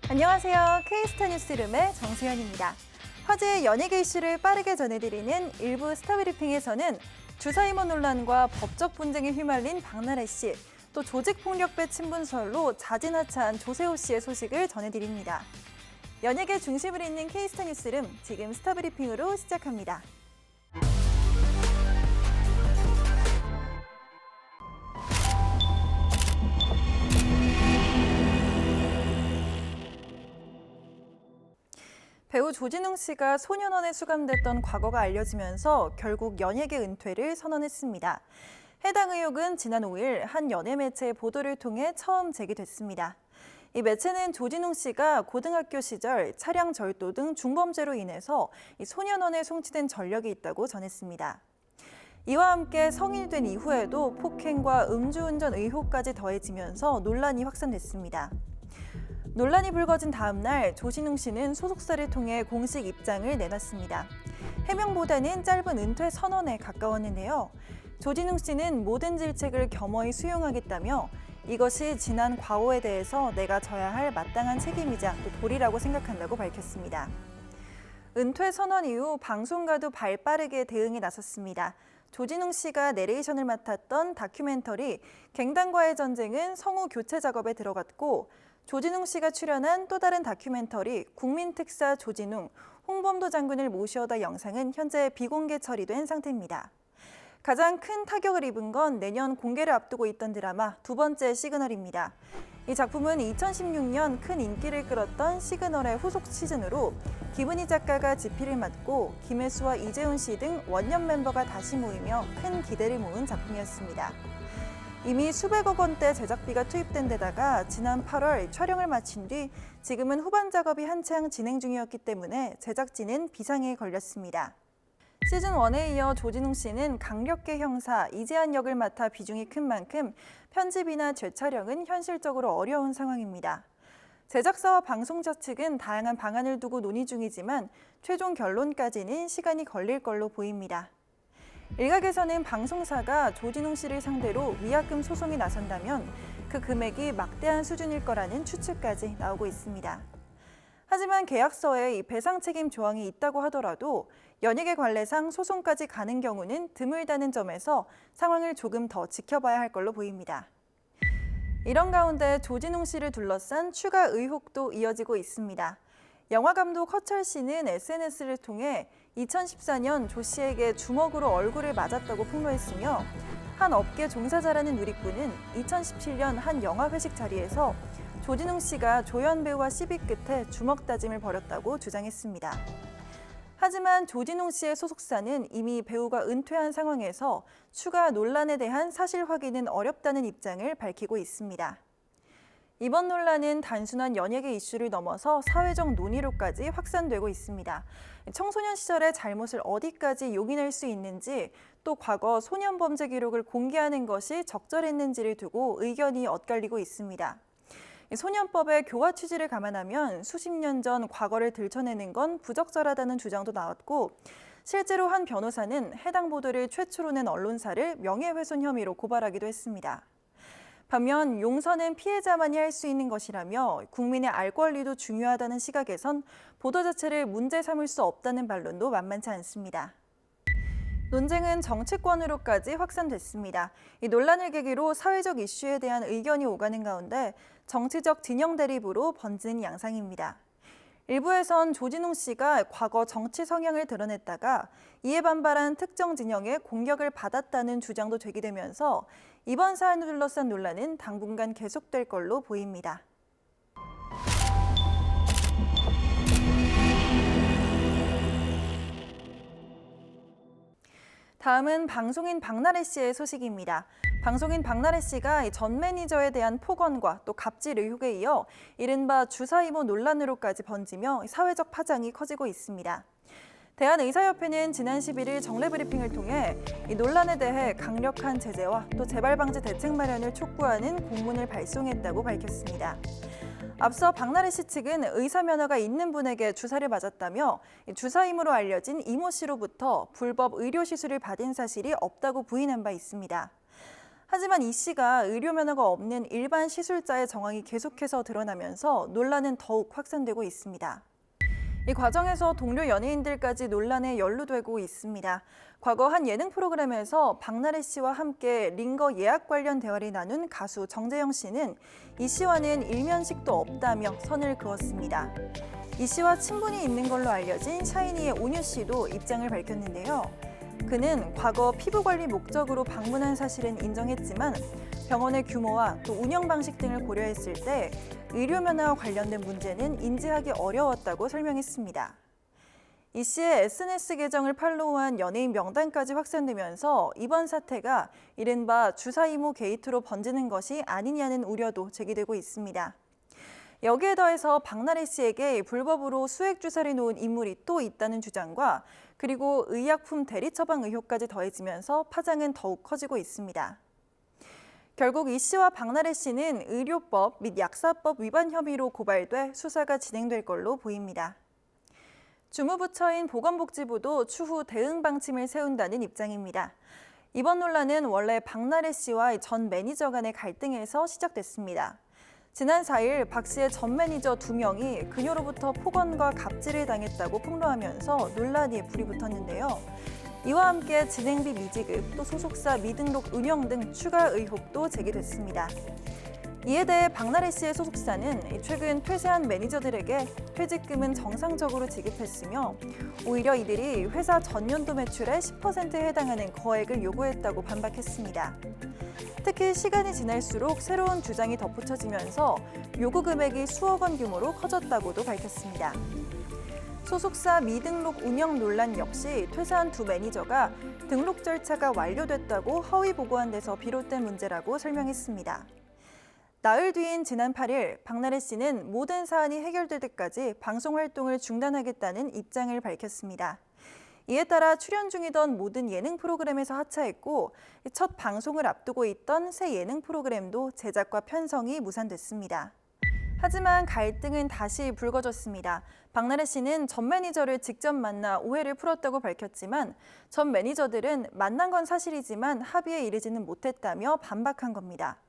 안녕하세요. K스타 뉴스룸의 정수현입니다. 화제의 연예계 이슈를 빠르게 전해드리는 일부 스타브리핑에서는 주사임원 논란과 법적 분쟁에 휘말린 박나래 씨, 또 조직폭력배 친분설로 자진하차한 조세호 씨의 소식을 전해드립니다. 연예계 중심을 잇는 K스타 뉴스룸, 지금 스타브리핑으로 시작합니다. 배우 조진웅 씨가 소년원에 수감됐던 과거가 알려지면서 결국 연예계 은퇴를 선언했습니다. 해당 의혹은 지난 5일 한 연예 매체의 보도를 통해 처음 제기됐습니다. 이 매체는 조진웅 씨가 고등학교 시절 차량 절도 등 중범죄로 인해서 소년원에 송치된 전력이 있다고 전했습니다. 이와 함께 성인이 된 이후에도 폭행과 음주운전 의혹까지 더해지면서 논란이 확산됐습니다. 논란이 불거진 다음 날 조진웅 씨는 소속사를 통해 공식 입장을 내놨습니다. 해명보다는 짧은 은퇴 선언에 가까웠는데요. 조진웅 씨는 모든 질책을 겸허히 수용하겠다며 이것이 지난 과오에 대해서 내가 져야 할 마땅한 책임이자 또 도리라고 생각한다고 밝혔습니다. 은퇴 선언 이후 방송가도 발빠르게 대응에 나섰습니다. 조진웅 씨가 내레이션을 맡았던 다큐멘터리 갱단과의 전쟁은 성우 교체 작업에 들어갔고 조진웅 씨가 출연한 또 다른 다큐멘터리 국민특사 조진웅, 홍범도 장군을 모셔오다 영상은 현재 비공개 처리된 상태입니다. 가장 큰 타격을 입은 건 내년 공개를 앞두고 있던 드라마 두 번째 시그널입니다. 이 작품은 2016년 큰 인기를 끌었던 시그널의 후속 시즌으로 김은희 작가가 지피를 맡고 김혜수와 이재훈 씨 등 원년 멤버가 다시 모이며 큰 기대를 모은 작품이었습니다. 이미 수백억 원대 제작비가 투입된 데다가 지난 8월 촬영을 마친 뒤 지금은 후반 작업이 한창 진행 중이었기 때문에 제작진은 비상에 걸렸습니다. 시즌 1에 이어 조진웅 씨는 강력계 형사 이재한 역을 맡아 비중이 큰 만큼 편집이나 재촬영은 현실적으로 어려운 상황입니다. 제작사와 방송사 측은 다양한 방안을 두고 논의 중이지만 최종 결론까지는 시간이 걸릴 걸로 보입니다. 일각에서는 방송사가 조진웅 씨를 상대로 위약금 소송에 나선다면 그 금액이 막대한 수준일 거라는 추측까지 나오고 있습니다. 하지만 계약서에 이 배상 책임 조항이 있다고 하더라도 연예계 관례상 소송까지 가는 경우는 드물다는 점에서 상황을 조금 더 지켜봐야 할 걸로 보입니다. 이런 가운데 조진웅 씨를 둘러싼 추가 의혹도 이어지고 있습니다. 영화감독 허철 씨는 SNS를 통해 2014년 조 씨에게 주먹으로 얼굴을 맞았다고 폭로했으며 한 업계 종사자라는 누리꾼은 2017년 한 영화 회식 자리에서 조진웅 씨가 조연 배우와 시비 끝에 주먹 다짐을 벌였다고 주장했습니다. 하지만 조진웅 씨의 소속사는 이미 배우가 은퇴한 상황에서 추가 논란에 대한 사실 확인은 어렵다는 입장을 밝히고 있습니다. 이번 논란은 단순한 연예계 이슈를 넘어서 사회적 논의로까지 확산되고 있습니다. 청소년 시절의 잘못을 어디까지 용인할 수 있는지, 또 과거 소년 범죄 기록을 공개하는 것이 적절했는지를 두고 의견이 엇갈리고 있습니다. 소년법의 교화 취지를 감안하면 수십 년 전 과거를 들춰내는 건 부적절하다는 주장도 나왔고, 실제로 한 변호사는 해당 보도를 최초로 낸 언론사를 명예훼손 혐의로 고발하기도 했습니다. 반면 용서는 피해자만이 할 수 있는 것이라며 국민의 알 권리도 중요하다는 시각에선 보도 자체를 문제 삼을 수 없다는 반론도 만만치 않습니다. 논쟁은 정치권으로까지 확산됐습니다. 이 논란을 계기로 사회적 이슈에 대한 의견이 오가는 가운데 정치적 진영 대립으로 번지는 양상입니다. 일부에선 조진웅 씨가 과거 정치 성향을 드러냈다가 이에 반발한 특정 진영의 공격을 받았다는 주장도 제기되면서 이번 사안을 둘러싼 논란은 당분간 계속될 걸로 보입니다. 다음은 방송인 박나래 씨의 소식입니다. 방송인 박나래 씨가 전 매니저에 대한 폭언과 또 갑질 의혹에 이어 이른바 주사이모 논란으로까지 번지며 사회적 파장이 커지고 있습니다. 대한의사협회는 지난 11일 정례 브리핑을 통해 이 논란에 대해 강력한 제재와 또 재발 방지 대책 마련을 촉구하는 공문을 발송했다고 밝혔습니다. 앞서 박나래 씨 측은 의사 면허가 있는 분에게 주사를 맞았다며 주사임으로 알려진 이모 씨로부터 불법 의료 시술을 받은 사실이 없다고 부인한 바 있습니다. 하지만 이 씨가 의료 면허가 없는 일반 시술자의 정황이 계속해서 드러나면서 논란은 더욱 확산되고 있습니다. 이 과정에서 동료 연예인들까지 논란에 연루되고 있습니다. 과거 한 예능 프로그램에서 박나래 씨와 함께 링거 예약 관련 대화를 나눈 가수 정재영 씨는 이 씨와는 일면식도 없다며 선을 그었습니다. 이 씨와 친분이 있는 걸로 알려진 샤이니의 온유 씨도 입장을 밝혔는데요. 그는 과거 피부 관리 목적으로 방문한 사실은 인정했지만 병원의 규모와 또 운영 방식 등을 고려했을 때 의료 면허와 관련된 문제는 인지하기 어려웠다고 설명했습니다. 이 씨의 SNS 계정을 팔로우한 연예인 명단까지 확산되면서 이번 사태가 이른바 주사 이모 게이트로 번지는 것이 아니냐는 우려도 제기되고 있습니다. 여기에 더해서 박나래 씨에게 불법으로 수액 주사를 놓은 인물이 또 있다는 주장과 그리고 의약품 대리 처방 의혹까지 더해지면서 파장은 더욱 커지고 있습니다. 결국 이 씨와 박나래 씨는 의료법 및 약사법 위반 혐의로 고발돼 수사가 진행될 걸로 보입니다. 주무부처인 보건복지부도 추후 대응 방침을 세운다는 입장입니다. 이번 논란은 원래 박나래 씨와 전 매니저 간의 갈등에서 시작됐습니다. 지난 4일 박 씨의 전 매니저 2명이 그녀로부터 폭언과 갑질을 당했다고 폭로하면서 논란이 불이 붙었는데요. 이와 함께 진행비 미지급, 또 소속사 미등록 운영 등 추가 의혹도 제기됐습니다. 이에 대해 박나래 씨의 소속사는 최근 퇴세한 매니저들에게 퇴직금은 정상적으로 지급했으며 오히려 이들이 회사 전년도 매출의 10%에 해당하는 거액을 요구했다고 반박했습니다. 특히 시간이 지날수록 새로운 주장이 덧붙여지면서 요구 금액이 수억 원 규모로 커졌다고도 밝혔습니다. 소속사 미등록 운영 논란 역시 퇴사한 두 매니저가 등록 절차가 완료됐다고 허위 보고한 데서 비롯된 문제라고 설명했습니다. 나흘 뒤인 지난 8일 박나래 씨는 모든 사안이 해결될 때까지 방송 활동을 중단하겠다는 입장을 밝혔습니다. 이에 따라 출연 중이던 모든 예능 프로그램에서 하차했고 첫 방송을 앞두고 있던 새 예능 프로그램도 제작과 편성이 무산됐습니다. 하지만 갈등은 다시 불거졌습니다. 박나래 씨는 전 매니저를 직접 만나 오해를 풀었다고 밝혔지만 전 매니저들은 만난 건 사실이지만 합의에 이르지는 못했다며 반박한 겁니다.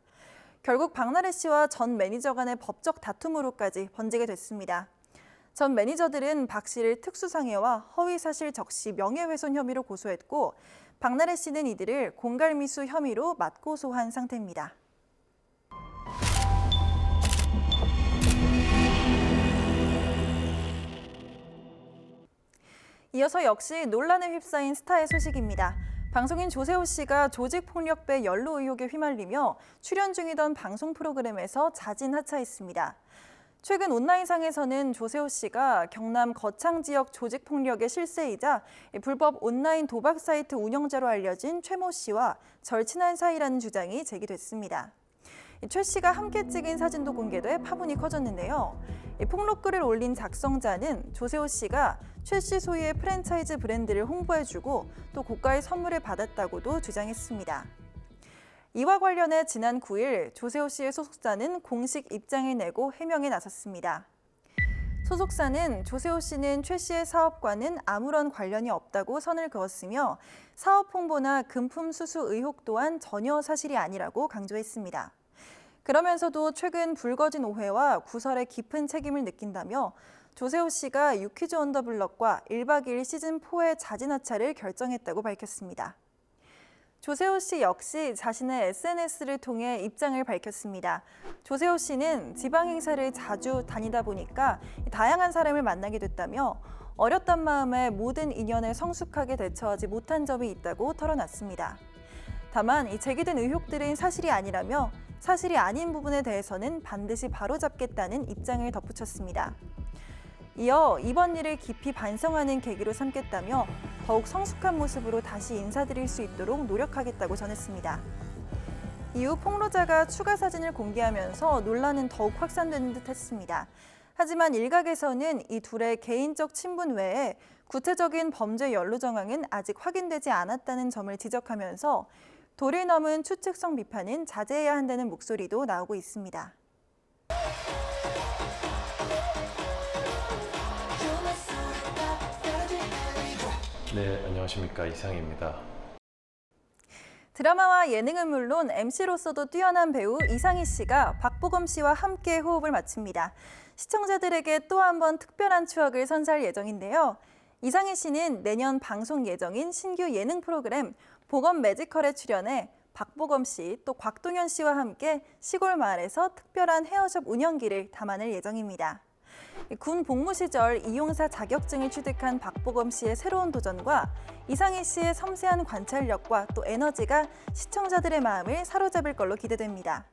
결국 박나래 씨와 전 매니저 간의 법적 다툼으로까지 번지게 됐습니다. 전 매니저들은 박 씨를 특수상해와 허위사실 적시 명예훼손 혐의로 고소했고 박나래 씨는 이들을 공갈미수 혐의로 맞고소한 상태입니다. 이어서 역시 논란에 휩싸인 스타의 소식입니다. 방송인 조세호 씨가 조직폭력배 연루 의혹에 휘말리며 출연 중이던 방송 프로그램에서 자진 하차했습니다. 최근 온라인상에서는 조세호 씨가 경남 거창 지역 조직폭력의 실세이자 불법 온라인 도박 사이트 운영자로 알려진 최모 씨와 절친한 사이라는 주장이 제기됐습니다. 최 씨가 함께 찍은 사진도 공개돼 파문이 커졌는데요. 폭로글을 올린 작성자는 조세호 씨가 최 씨 소유의 프랜차이즈 브랜드를 홍보해주고 또 고가의 선물을 받았다고도 주장했습니다. 이와 관련해 지난 9일 조세호 씨의 소속사는 공식 입장을 내고 해명에 나섰습니다. 소속사는 조세호 씨는 최 씨의 사업과는 아무런 관련이 없다고 선을 그었으며 사업 홍보나 금품 수수 의혹 또한 전혀 사실이 아니라고 강조했습니다. 그러면서도 최근 불거진 오해와 구설에 깊은 책임을 느낀다며 조세호 씨가 유퀴즈 온 더 블럭과 1박 2일 시즌4의 자진 하차를 결정했다고 밝혔습니다. 조세호 씨 역시 자신의 SNS를 통해 입장을 밝혔습니다. 조세호 씨는 지방 행사를 자주 다니다 보니까 다양한 사람을 만나게 됐다며 어렸던 마음에 모든 인연을 성숙하게 대처하지 못한 점이 있다고 털어놨습니다. 다만 이 제기된 의혹들은 사실이 아니라며 사실이 아닌 부분에 대해서는 반드시 바로잡겠다는 입장을 덧붙였습니다. 이어 이번 일을 깊이 반성하는 계기로 삼겠다며 더욱 성숙한 모습으로 다시 인사드릴 수 있도록 노력하겠다고 전했습니다. 이후 폭로자가 추가 사진을 공개하면서 논란은 더욱 확산되는 듯 했습니다. 하지만 일각에서는 이 둘의 개인적 친분 외에 구체적인 범죄 연루 정황은 아직 확인되지 않았다는 점을 지적하면서 도를 넘은 추측성 비판은 자제해야 한다는 목소리도 나오고 있습니다. 네, 안녕하십니까. 이상입니다. 드라마와 예능은 물론 MC로서도 뛰어난 배우 이상희 씨가 박보검 씨와 함께 호흡을 맞춥니다. 시청자들에게 또 한 번 특별한 추억을 선사할 예정인데요. 이상희 씨는 내년 방송 예정인 신규 예능 프로그램 보검 매지컬에 출연해 박보검 씨 또 곽동현 씨와 함께 시골 마을에서 특별한 헤어숍 운영기를 담아낼 예정입니다. 군 복무 시절 이용사 자격증을 취득한 박보검 씨의 새로운 도전과 이상희 씨의 섬세한 관찰력과 또 에너지가 시청자들의 마음을 사로잡을 걸로 기대됩니다.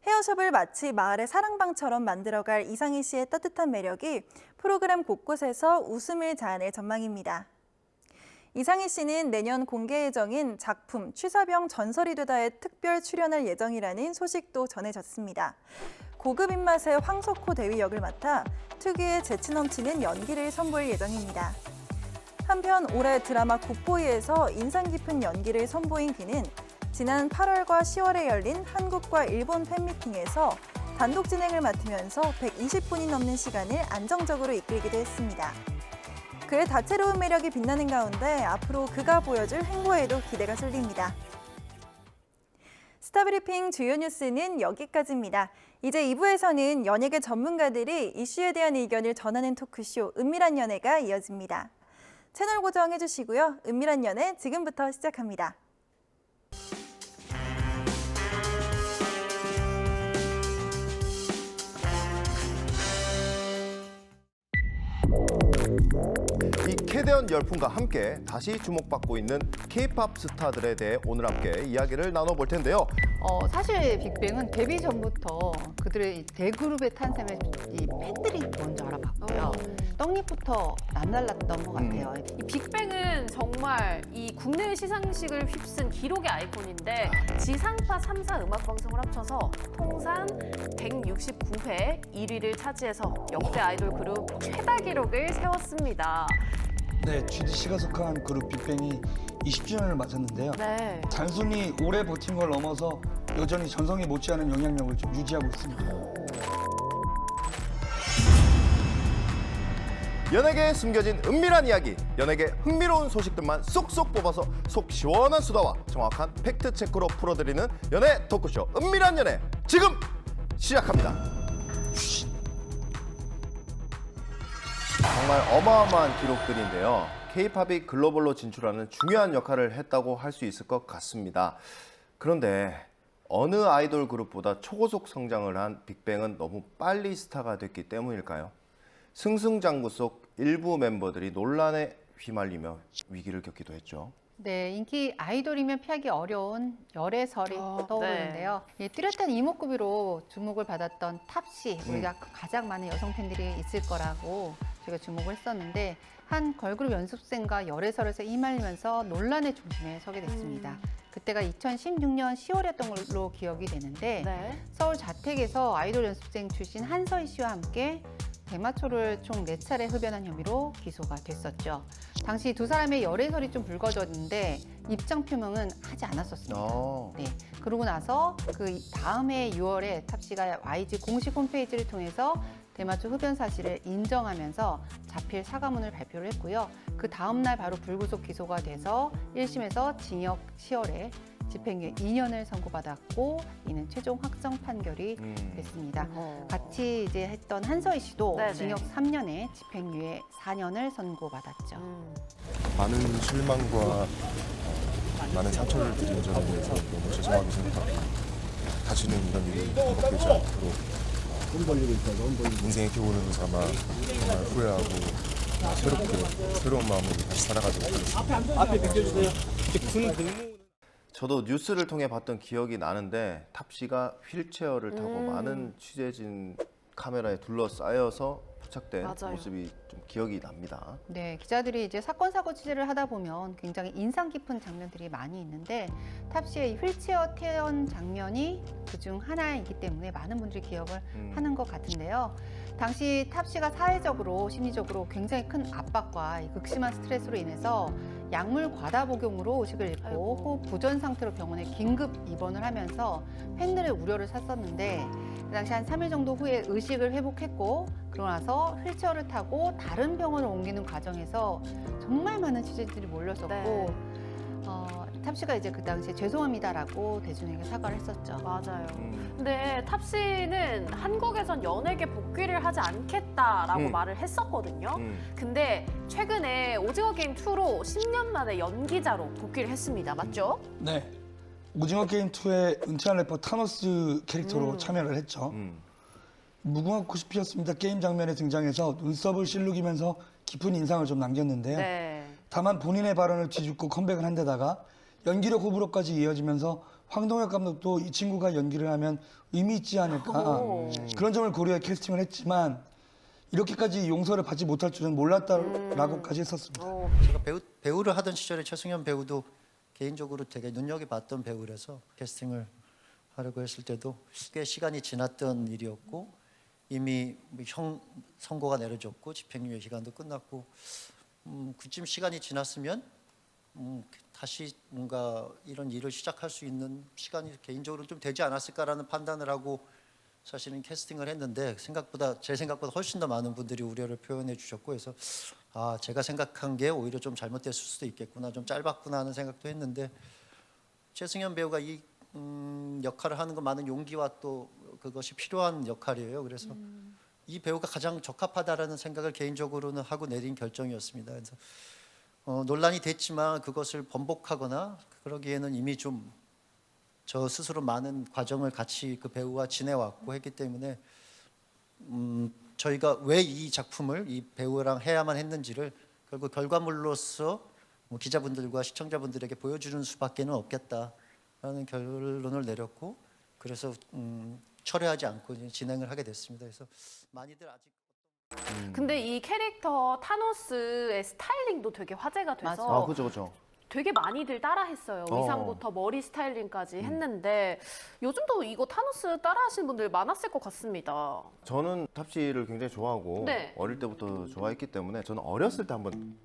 헤어숍을 마치 마을의 사랑방처럼 만들어갈 이상희 씨의 따뜻한 매력이 프로그램 곳곳에서 웃음을 자아낼 전망입니다. 이상희 씨는 내년 공개 예정인 작품 취사병 전설이 되다에 특별 출연할 예정이라는 소식도 전해졌습니다. 고급 입맛의 황석호 대위 역을 맡아 특유의 재치 넘치는 연기를 선보일 예정입니다. 한편 올해 드라마 굿보이에서 인상 깊은 연기를 선보인 그는 지난 8월과 10월에 열린 한국과 일본 팬미팅에서 단독 진행을 맡으면서 120분이 넘는 시간을 안정적으로 이끌기도 했습니다. 그의 다채로운 매력이 빛나는 가운데 앞으로 그가 보여줄 행보에도 기대가 쏠립니다. 스타브리핑 주요 뉴스는 여기까지입니다. 이제 2부에서는 연예계 전문가들이 이슈에 대한 의견을 전하는 토크쇼 은밀한 연예가 이어집니다. 채널 고정해주시고요. 은밀한 연예 지금부터 시작합니다. 이 캐대언 열풍과 함께 다시 주목받고 있는 K-팝 스타들에 대해 오늘 함께 이야기를 나눠볼 텐데요. 사실 빅뱅은 데뷔 전부터 그들의 이 대그룹의 탄생을 이 팬들이 먼저 알아봤고요. 떡잎부터 남달랐던 것 같아요. 이 빅뱅은 정말 이 국내 시상식을 휩쓴 기록의 아이콘인데 지상파 3사 음악방송을 합쳐서 통산 169회 1위를 차지해서 역대 아이돌 그룹 최다 기록을 세웠습니다. 네, GDC가 속한 그룹 빅뱅이 20주년을 맞았는데요. 네. 단순히 오래 버틴 걸 넘어서 여전히 전성기 못지않은 영향력을 좀 유지하고 있습니다. 연예계에 숨겨진 은밀한 이야기, 연예계 흥미로운 소식들만 쏙쏙 뽑아서 속 시원한 수다와 정확한 팩트 체크로 풀어드리는 연예 토크쇼 은밀한 연예 지금 시작합니다. 정말 어마어마한 기록들인데요. K-팝이 글로벌로 진출하는 중요한 역할을 했다고 할 수 있을 것 같습니다. 그런데 어느 아이돌 그룹보다 초고속 성장을 한 빅뱅은 너무 빨리 스타가 됐기 때문일까요? 승승장구 속 일부 멤버들이 논란에 휘말리며 위기를 겪기도 했죠. 네, 인기 아이돌이면 피하기 어려운 열애설이 떠오르는데요. 이 뚜렷한 이목구비로 주목을 받았던 탑씨, 우리가 가장 많은 여성 팬들이 있을 거라고 저희가 주목을 했었는데 한 걸그룹 연습생과 열애설에서 휘말리면서 논란의 중심에 서게 됐습니다. 그때가 2016년 10월이었던 걸로 기억이 되는데 네. 서울 자택에서 아이돌 연습생 출신 한서희 씨와 함께 대마초를 총 4차례 흡연한 혐의로 기소가 됐었죠. 당시 두 사람의 열애설이 좀 불거졌는데 입장 표명은 하지 않았었습니다. 네, 그러고 나서 그 다음 해 6월에 탑씨가 YG 공식 홈페이지를 통해서 대마초 흡연 사실을 인정하면서 자필 사과문을 발표를 했고요. 그 다음 날 바로 불구속 기소가 돼서 1심에서 징역 10월에 집행유예 2년을 선고받았고 이는 최종 확정 판결이 됐습니다. 같이 이제 했던 한서희 씨도 네네. 징역 3년에 집행유예 4년을 선고받았죠. 많은 실망과 많은 상처를 드린 점에 대해서 너무 죄송하게 생각하고 다시는 이런 일이 반복되지 않도록 인생의 교훈을 삼아 정말 후회하고 새롭게 새로운 마음으로 다시 살아가도록 하겠습니다. 앞에 비켜주세요. 저도 뉴스를 통해 봤던 기억이 나는데 탑씨가 휠체어를 타고 많은 취재진 카메라에 둘러싸여서 포착된 맞아요. 모습이 좀 기억이 납니다. 네, 기자들이 이제 사건 사고 취재를 하다 보면 굉장히 인상 깊은 장면들이 많이 있는데 탑씨의 이 휠체어 태연 장면이 그중 하나이기 때문에 많은 분들이 기억을 하는 것 같은데요. 당시 탑씨가 사회적으로 심리적으로 굉장히 큰 압박과 이 극심한 스트레스로 인해서 약물 과다 복용으로 의식을 잃고 호흡 부전 상태로 병원에 긴급 입원을 하면서 팬들의 우려를 샀었는데 그 당시 한 3일 정도 후에 의식을 회복했고 그러고 나서 휠체어를 타고 다른 병원을 옮기는 과정에서 정말 많은 취재진들이 몰렸었고 탑씨가 이제 그 당시에 죄송합니다라고 대중에게 사과를 했었죠. 맞아요. 근데 탑 씨는 한국에선 연예계 복귀를 하지 않겠다라고 말을 했었거든요. 근데 최근에 오징어 게임 2로 10년 만에 연기자로 복귀를 했습니다. 맞죠? 네. 오징어 게임 2의 은퇴한 래퍼 타노스 캐릭터로 참여를 했죠. 무궁화꽃이 피었습니다. 게임 장면에 등장해서 눈썹을 실룩이면서 깊은 인상을 좀 남겼는데요. 네. 다만 본인의 발언을 뒤집고 컴백을 한 데다가 연기력 호불호까지 이어지면서 황동혁 감독도 이 친구가 연기를 하면 의미 있지 않을까 그런 점을 고려해 캐스팅을 했지만 이렇게까지 용서를 받지 못할 줄은 몰랐다라고까지 했었습니다. 제가 배우를 하던 시절에 최승현 배우도 개인적으로 되게 눈여겨봤던 배우라서 캐스팅을 하려고 했을 때도 꽤 시간이 지났던 일이었고 이미 선고가 내려졌고 집행유예 기간도 끝났고 그쯤 시간이 지났으면 다시 뭔가 이런 일을 시작할 수 있는 시간이 개인적으로 좀 되지 않았을까라는 판단을 하고 사실은 캐스팅을 했는데 제 생각보다 훨씬 더 많은 분들이 우려를 표현해 주셨고 해서 아 제가 생각한 게 오히려 좀 잘못됐을 수도 있겠구나 좀 짧았구나 하는 생각도 했는데 최승현 배우가 이 역할을 하는 건 많은 용기와 또 그것이 필요한 역할이에요. 그래서 이 배우가 가장 적합하다라는 생각을 개인적으로는 하고 내린 결정이었습니다. 그래서 논란이 됐지만 그것을 번복하거나 그러기에는 이미 좀 저 스스로 많은 과정을 같이 그 배우와 지내왔고 했기 때문에 저희가 왜 이 작품을 이 배우랑 해야만 했는지를 결국 결과물로서 기자분들과 시청자분들에게 보여주는 수밖에는 없겠다라는 결론을 내렸고 그래서 철회하지 않고 진행을 하게 됐습니다. 그래서 많이들 아직 근데 이 캐릭터 타노스의 스타일링도 되게 화제가 돼서 아, 그죠. 되게 많이들 따라했어요. 의상부터 머리 스타일링까지 했는데 요즘도 이거 타노스 따라하시는 분들 많았을 것 같습니다. 저는 탑 씨를 굉장히 좋아하고 네. 어릴 때부터 좋아했기 때문에 저는 어렸을 때 한번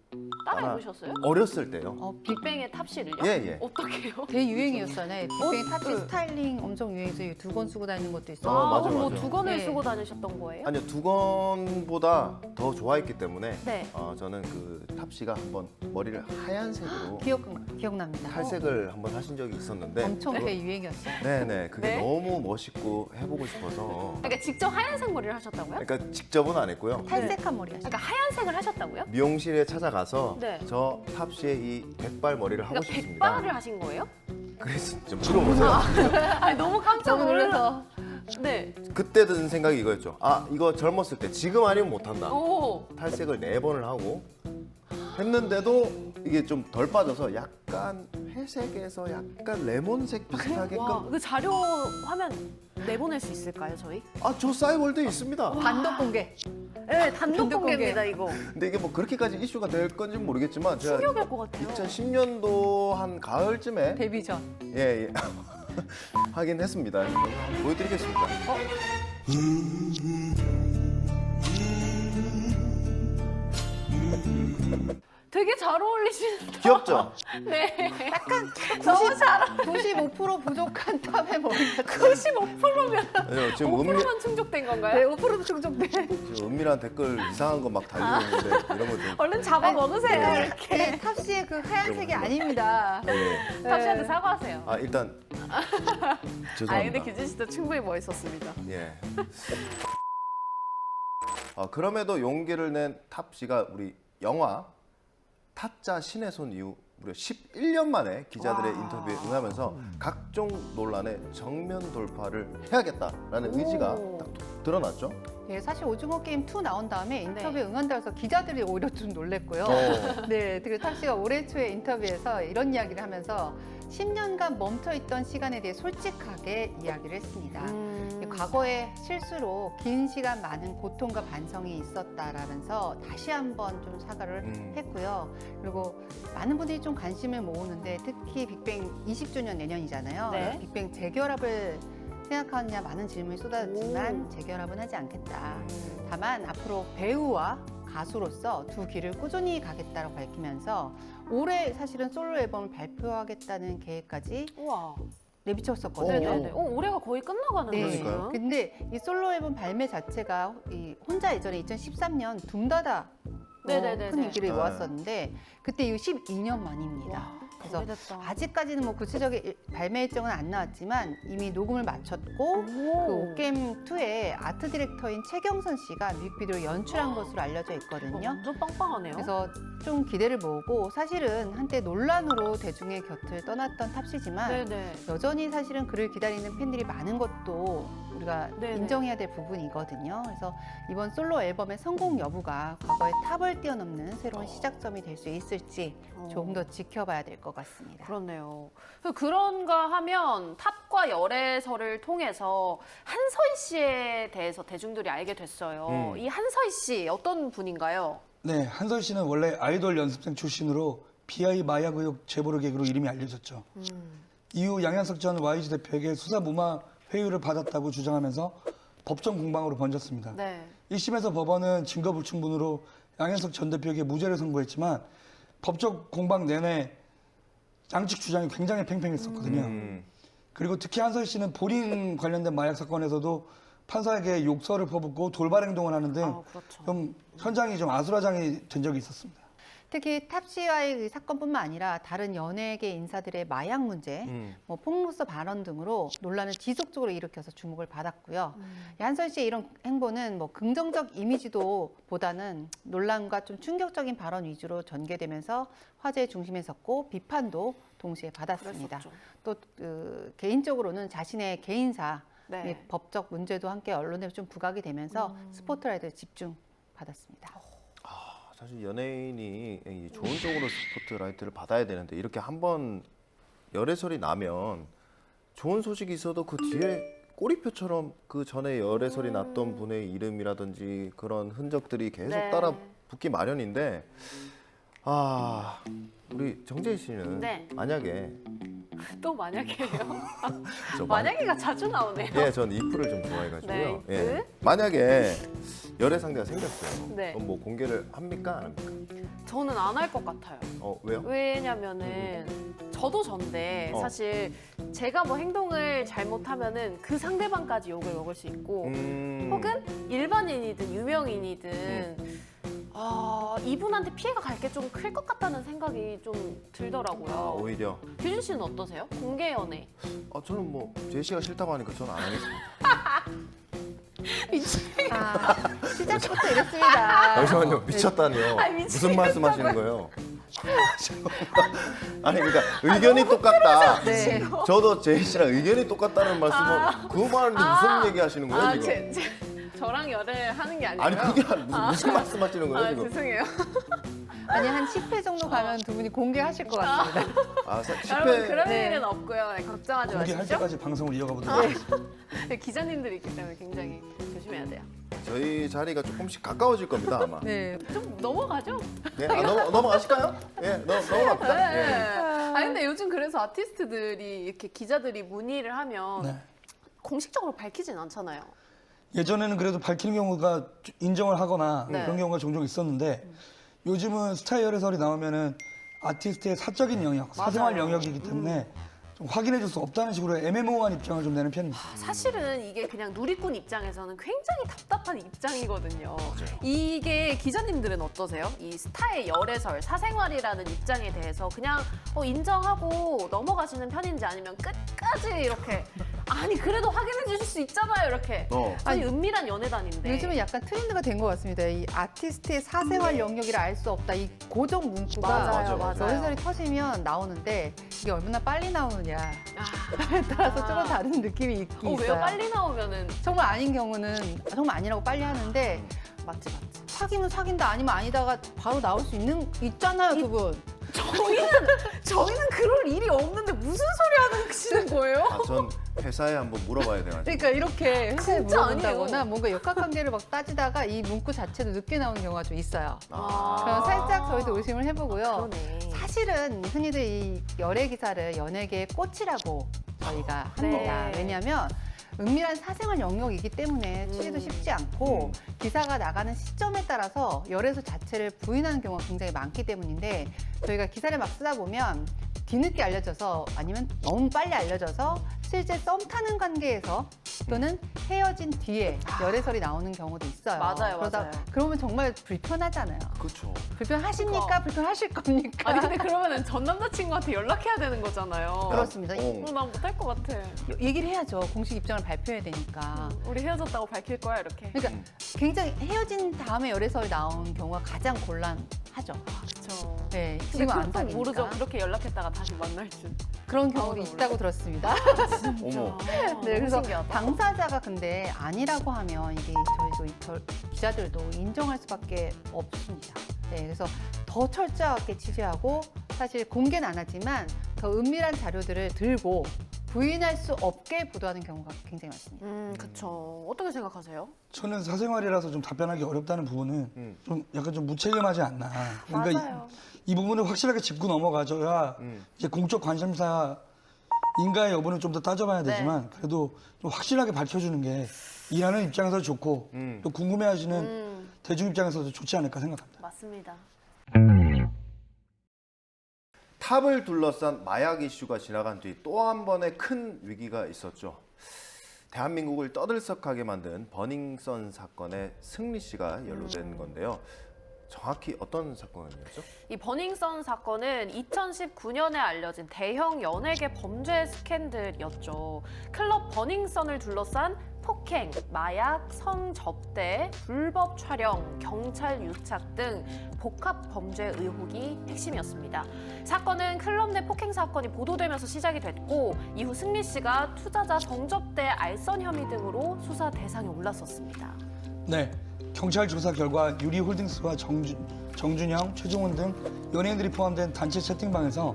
따라해보셨어요? 어렸을 때요. 빅뱅의 탑씨를요? 예. 어떻게요? 대유행이었잖아요. 빅뱅 탑씨 스타일링 엄청 유행해서 두건 쓰고 다니는 것도 있어요. 맞아, 그럼 뭐 맞아. 두건을 네. 쓰고 다니셨던 거예요? 아니요, 두건보다 더 좋아했기 때문에 네. 저는 그 탑 씨가 한번 머리를 하얀색으로 기억납니다. 탈색을 한번 하신 적이 있었는데 엄청 대유행이었어요. 네네 그게 네. 너무 멋있고 해보고 싶어서 그러니까 직접 하얀색 머리를 하셨다고요? 그러니까 직접은 안 했고요. 탈색한 머리 하셨어요. 그러니까 하얀색을 하셨다고요? 미용실에 찾아가서 네. 저 탑 씨의 이 백발 머리를 하고 그러니까 싶습니다. 백발을 하신 거예요? 그래서 좀 물어보세요. 아니 너무 깜짝 너무 놀라서. 네. 그때 든 생각이 이거였죠. 아 이거 젊었을 때 지금 아니면 못한다. 오. 탈색을 4번을 하고 했는데도 이게 좀 덜 빠져서 약간 회색에서 약간 레몬색 비슷하게끔 와, 그 자료 화면 내보낼 수 있을까요, 저희? 저 싸이월드에 있습니다. 단독 공개. 네, 단독 단독 공개입니다, 이거. 근데 이게 뭐 그렇게까지 이슈가 될 건지는 모르겠지만 제가 충격일 것 같아요. 2010년도 한 가을쯤에 데뷔 전. 예. 하긴 했습니다. 한번 보여드리겠습니다. 되게 잘 어울리시는데. 귀엽죠? 네. 너무 잘 95% 부족한 탑의 머리가 95%면 네, 지금 5%만 충족된 네, 건가요? 5% 충족돼. 지금 은밀한 댓글 이상한 거 막 달리고 있는데 이런 거 좀. 얼른 잡아 먹으세요, 이렇게. 네, 탑씨의 그 하얀색이 아닙니다. 예. 탑씨한테 사과하세요. 일단 아, 죄송합니다. 근데 규진 씨도 충분히 멋있었습니다. 예. 그럼에도 용기를 낸 탑 씨가 우리 영화 타짜 신의 손 이후 무려 11년 만에 기자들의 인터뷰에 응하면서 각종 논란의 정면 돌파를 해야겠다라는 의지가 딱 드러났죠. 네, 사실 오징어 게임 2 나온 다음에 인터뷰에 응한다 해서 기자들이 오히려 좀 놀랬고요. 어. 네, 그리고 탑 씨가 올해 초에 인터뷰에서 이런 이야기를 하면서 10년간 멈춰있던 시간에 대해 솔직하게 이야기를 했습니다. 과거의 실수로 긴 시간 많은 고통과 반성이 있었다라면서 다시 한번 좀 사과를 했고요. 그리고 많은 분들이 좀 관심을 모으는데 특히 빅뱅 20주년 내년이잖아요. 네. 빅뱅 재결합을 생각하느냐 많은 질문이 쏟아졌지만 재결합은 하지 않겠다. 다만 앞으로 배우와 가수로서 두 길을 꾸준히 가겠다고 밝히면서 올해 사실은 솔로 앨범을 발표하겠다는 계획까지 우와. 내비쳤었거든요. 네네네. 올해가 거의 끝나가는데요, 네. 그러니까요. 지금. 근데 이 솔로 앨범 발매 자체가 이 혼자 예전에 2013년 둠다다 네네네네. 큰 인기를 네. 모았었는데 그때 이후 12년 만입니다. 그래서 오래됐다. 아직까지는 뭐 구체적인 발매 일정은 안 나왔지만 이미 녹음을 마쳤고 그 옷게임 2의 아트 디렉터인 최경선 씨가 뮤직비디오를 연출한 것으로 알려져 있거든요. 완전 빵빵하네요. 그래서 좀 기대를 모으고 사실은 한때 논란으로 대중의 곁을 떠났던 탑씨지만 네네. 여전히 사실은 그를 기다리는 팬들이 많은 것도 우리가 네네. 인정해야 될 부분이거든요. 그래서 이번 솔로 앨범의 성공 여부가 과거의 탑을 뛰어넘는 새로운 시작점이 될 수 있을지 조금 더 지켜봐야 될 것 같습니다. 그렇네요. 그런가 하면 탑과 열애설을 통해서 한서희 씨에 대해서 대중들이 알게 됐어요. 이 한서희 씨 어떤 분인가요? 네, 한서희 씨는 원래 아이돌 연습생 출신으로 BI 마약 의혹 제보를 계기로 이름이 알려졌죠. 이후 양현석 전 YG 대표에게 수사 무마 회유를 받았다고 주장하면서 법정 공방으로 번졌습니다. 네. 1심에서 법원은 증거 불충분으로 양현석 전 대표에게 무죄를 선고했지만 법적 공방 내내 양측 주장이 굉장히 팽팽했었거든요. 그리고 특히 한서희 씨는 본인 관련된 마약 사건에서도 판사에게 욕설을 퍼붓고 돌발 행동을 하는 등 그렇죠. 좀 현장이 좀 아수라장이 된 적이 있었습니다. 특히 탑씨와의 사건뿐만 아니라 다른 연예계 인사들의 마약 문제, 뭐 폭로서 발언 등으로 논란을 지속적으로 일으켜서 주목을 받았고요. 한서희 씨의 이런 행보는 뭐 긍정적 이미지도 보다는 논란과 좀 충격적인 발언 위주로 전개되면서 화제의 중심에 섰고 비판도 동시에 받았습니다. 그랬었죠. 또 개인적으로는 자신의 개인사, 네. 및 법적 문제도 함께 언론에 좀 부각이 되면서 스포트라이트에 집중받았습니다. 사실 연예인이 이 좋은 쪽으로 스포트라이트를 받아야 되는데 이렇게 한번 열애설이 나면 좋은 소식이 있어도 그 뒤에 꼬리표처럼 그 전에 열애설이 났던 분의 이름이라든지 그런 흔적들이 계속 네. 따라 붙기 마련인데 우리 정재희 씨는 네. 만약에 또 만약에요? 저 만약에가 자주 나오네요. 예, 전 이프를 좀 좋아해가지고요. 네, 이프. 예. 만약에 열애 상대가 생겼어요. 네. 그럼 뭐 공개를 합니까 안 합니까? 저는 안 할 것 같아요. 왜요? 왜냐면은 저도 전데 사실 제가 뭐 행동을 잘못하면은 그 상대방까지 욕을 먹을 수 있고 혹은 일반인이든 유명인이든 이분한테 피해가 갈 게 좀 클 것 같다는 생각이 좀 들더라고요. 오히려 규진 씨는 어떠세요? 공개 연애. 저는 뭐 제시가 싫다고 하니까 저는 안 하겠습니다. 시작부터 이랬습니다. 잠시만요, 미쳤다니요. 미치겠다. 무슨 말씀하시는 거예요? 아니 그러니까 의견이 똑같다. 네. 저도 제이 씨랑 의견이 똑같다는 말씀은 그 말인데 무슨 얘기하시는 거예요 지금? 저랑 열애 하는 게 아니고요. 아니 그게 무슨 말씀하시는 거예요 지금? 죄송해요. 아니 한 10회 정도 가면 두 분이 공개하실 것 같습니다. 여러분 10회 그런 네. 일은 없고요. 네, 걱정하지 공개할 마십시오. 때까지 방송을 이어가보도록 하겠습니다. 네, 기자님들이 있기 때문에 굉장히 조심해야 돼요. 저희 자리가 조금씩 가까워질 겁니다 아마. 네. 좀 넘어가죠. 네, 넘어가실까요? 예, 넘어갑니다. 예. 아니 근데 요즘 그래서 아티스트들이 이렇게 기자들이 문의를 하면 네. 공식적으로 밝히진 않잖아요. 예전에는 그래도 밝히는 경우가 인정을 하거나 네. 그런 경우가 종종 있었는데 요즘은 스타 열애설이 나오면은 아티스트의 사적인 영역, 사생활 영역이기 때문에 좀 확인해줄 수 없다는 식으로 애매모호한 입장을 좀 내는 편입니다. 사실은 이게 그냥 누리꾼 입장에서는 굉장히 답답한 입장이거든요. 이게 기자님들은 어떠세요? 이 스타의 열애설, 사생활이라는 입장에 대해서 그냥 인정하고 넘어가시는 편인지 아니면 끝까지 이렇게 아니 그래도 확인해 주실 수 있잖아요 이렇게. 아니 은밀한 연애단인데. 요즘은 약간 트렌드가 된 것 같습니다. 이 아티스트의 사생활 영역이라 알 수 없다. 이 고정 문구가 맞아요. 열애설이 터지면 나오는데 이게 얼마나 빨리 나오느냐에 따라서 조금 다른 느낌이 있긴 있어요. 왜요? 빨리 나오면은 정말 아닌 경우는 정말 아니라고 빨리 하는데 맞지. 사귀면 사귄다 아니면 아니다가 바로 나올 수 있잖아요, 두 분. 저희는 그럴 일이 없는데 무슨 소리 하시는 거예요? 전 회사에 한번 물어봐야 돼가지고. 그러니까 이렇게 회사에 진짜 물어본다거나 아니에요. 뭔가 역학관계를 막 따지다가 이 문구 자체도 늦게 나오는 경우가 좀 있어요. 아. 그럼 살짝 저희도 의심을 해보고요. 그러네. 사실은 흔히들 이 열애 기사를 연예계의 꽃이라고 저희가 합니다. 네. 왜냐하면 은밀한 사생활 영역이기 때문에 취재도 쉽지 않고 기사가 나가는 시점에 따라서 열애설 자체를 부인하는 경우가 굉장히 많기 때문인데 저희가 기사를 막 쓰다 보면 뒤늦게 알려져서 아니면 너무 빨리 알려져서 실제 썸 타는 관계에서 또는 헤어진 뒤에 열애설이 나오는 경우도 있어요. 맞아요, 그러다 맞아요. 그러면 정말 불편하잖아요. 그렇죠. 불편하십니까? 불편하실 겁니까? 아니 근데 그러면은 전 남자친구한테 연락해야 되는 거잖아요. 그렇습니다. 난 못할 것 같아. 얘기를 해야죠. 공식 입장을 발표해야 되니까. 우리 헤어졌다고 밝힐 거야 이렇게. 그러니까 굉장히 헤어진 다음에 열애설이 나온 경우가 가장 곤란하죠. 그렇죠. 네, 근데 지금 안 그것도 사귀니까. 모르죠. 그렇게 연락했다가 다시 만날 줄. 그런 경우도 몰라요. 있다고 들었습니다. 어머. 네, 그래서 신기하다. 당사자가 근데 아니라고 하면 이게 저희 기자들도 인정할 수밖에 없습니다. 네, 그래서 더 철저하게 취재하고 사실 공개는 안 하지만 더 은밀한 자료들을 들고 부인할 수 없게 보도하는 경우가 굉장히 많습니다. 그렇죠. 어떻게 생각하세요? 저는 사생활이라서 좀 답변하기 어렵다는 부분은 좀 약간 좀 무책임하지 않나. 그러니까 맞아요. 이 부분을 확실하게 짚고 넘어가줘야 이제 공적 관심사인가의 여부는 좀 더 따져봐야 되지만 그래도 좀 확실하게 밝혀주는 게 일하는 입장에서 좋고 또 궁금해하시는 대중 입장에서도 좋지 않을까 생각합니다. 맞습니다. 탑을 둘러싼 마약 이슈가 지나간 뒤 또 한 번의 큰 위기가 있었죠. 대한민국을 떠들썩하게 만든 버닝썬 사건에 승리 씨가 연루된 건데요. 정확히 어떤 사건이었죠? 이 버닝썬 사건은 2019년에 알려진 대형 연예계 범죄 스캔들이었죠. 클럽 버닝썬을 둘러싼 폭행, 마약, 성접대, 불법 촬영, 경찰 유착 등 복합 범죄 의혹이 핵심이었습니다. 사건은 클럽 내 폭행 사건이 보도되면서 시작이 됐고 이후 승리 씨가 투자자 성접대 알선 혐의 등으로 수사 대상에 올랐었습니다. 네, 경찰 조사 결과 유리홀딩스와 정준영, 최종원 등 연예인들이 포함된 단체 채팅방에서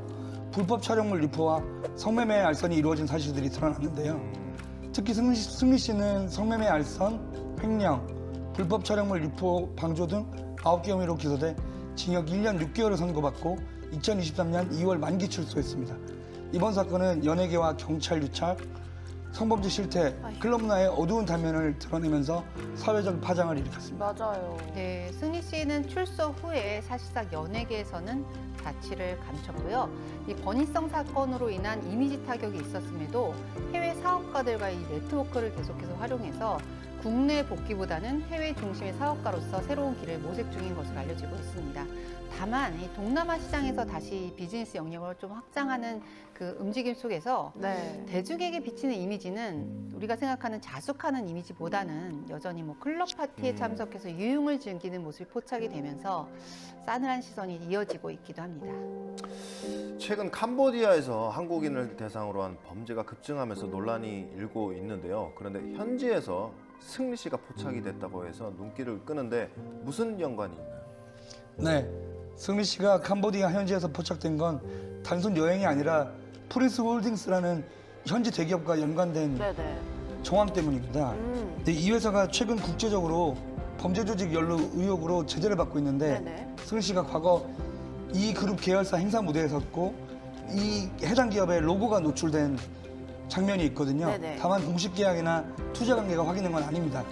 불법 촬영물 리포와 성매매 알선이 이루어진 사실들이 드러났는데요. 특히 승리 씨는 성매매 알선, 횡령, 불법 촬영물 유포, 방조 등 9개 혐의로 기소돼 징역 1년 6개월을 선고받고 2023년 2월 만기 출소했습니다. 이번 사건은 연예계와 경찰 유착, 성범죄 실태, 클럽 문화의 어두운 단면을 드러내면서 사회적 파장을 일으켰습니다. 맞아요. 네, 승리 씨는 출소 후에 사실상 연예계에서는 자취를 감췄고요. 이 버닝썬 사건으로 인한 이미지 타격이 있었음에도 해외 사업가들과 이 네트워크를 계속해서 활용해서 국내 복귀보다는 해외 중심의 사업가로서 새로운 길을 모색 중인 것으로 알려지고 있습니다. 다만 이 동남아 시장에서 다시 비즈니스 영역을 좀 확장하는 그 움직임 속에서 네. 대중에게 비치는 이미지는 우리가 생각하는 자숙하는 이미지보다는 여전히 뭐 클럽 파티에 참석해서 유흥을 즐기는 모습이 포착이 되면서 싸늘한 시선이 이어지고 있기도 합니다. 최근 캄보디아에서 한국인을 대상으로 한 범죄가 급증하면서 논란이 일고 있는데요. 그런데 현지에서 승리 씨가 포착이 됐다고 해서 눈길을 끄는데 무슨 연관이 있나요? 네, 승리 씨가 캄보디아 현지에서 포착된 건 단순 여행이 아니라 프린스 홀딩스라는 현지 대기업과 연관된 네네. 정황 때문입니다. 근데 이 회사가 최근 국제적으로 범죄 조직 연루 의혹으로 제재를 받고 있는데 네네. 승리 씨가 과거 이 그룹 계열사 행사 무대에 섰고 이 해당 기업의 로고가 노출된 장면이 있거든요. 네네. 다만 공식 계약이나 투자 관계가 확인된 건 아닙니다.